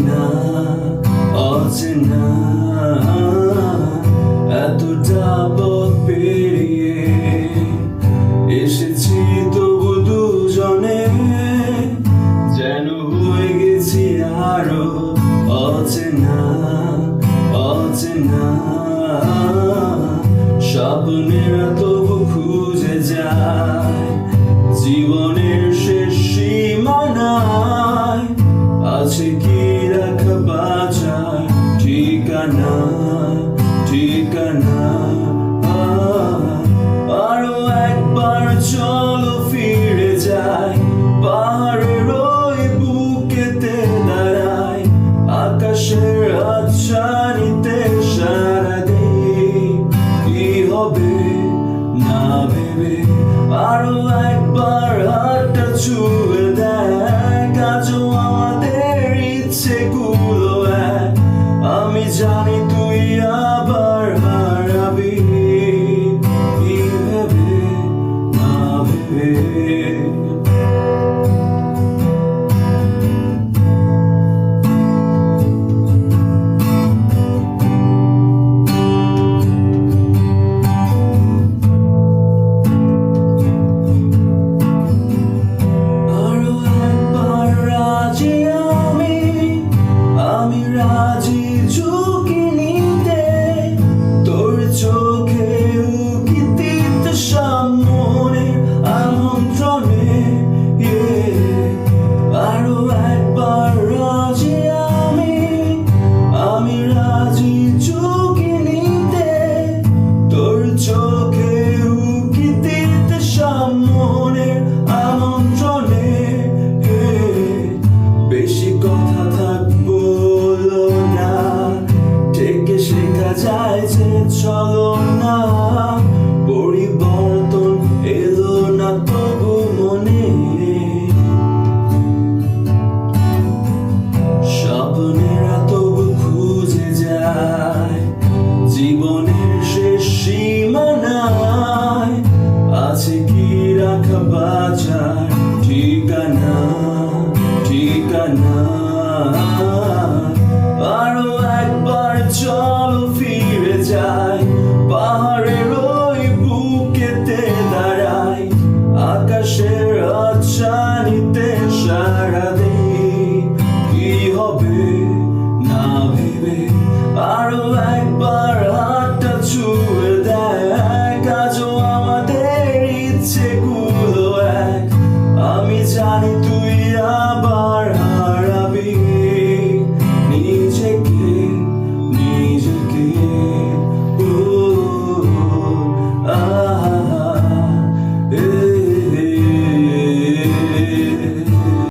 অচেনা অচেনা এতটা পথ পেরিয়ে এসেছি তবু দুজনে যেন হয়ে গেছি আরো অচেনা অচেনা স্বপ্নেরা তবু খুঁজে যায় জীবনের শেষ সীমানায় আছে কি রাখা বাঁচার ঠিকানা ঠিকানা আরো একবার চলো ফিরে যাই পাহাড়ের ওই বুকেতে দাঁড়াই আকাশের আচ্ছানিতে সারা দিই কি হবে না ভেবে আরো একবার হাতটা ছুঁয়ে দেয় কাজও আমাদের ইচ্ছেগুলো এক আমি জানি তুই আবার হারাবি কি ভেবে না ভেবে রাজি ঝুঁকি নিতে তোর চোখে উকিতিত সামনের আমন্ত্রণে আরো একবার রাজি আমি রাজি ঝুঁকি নিতে তোর চোখে উকিতিত সামনের আমন্ত্রণে বেশি কথা থাকবো শেখা যায় যে চলো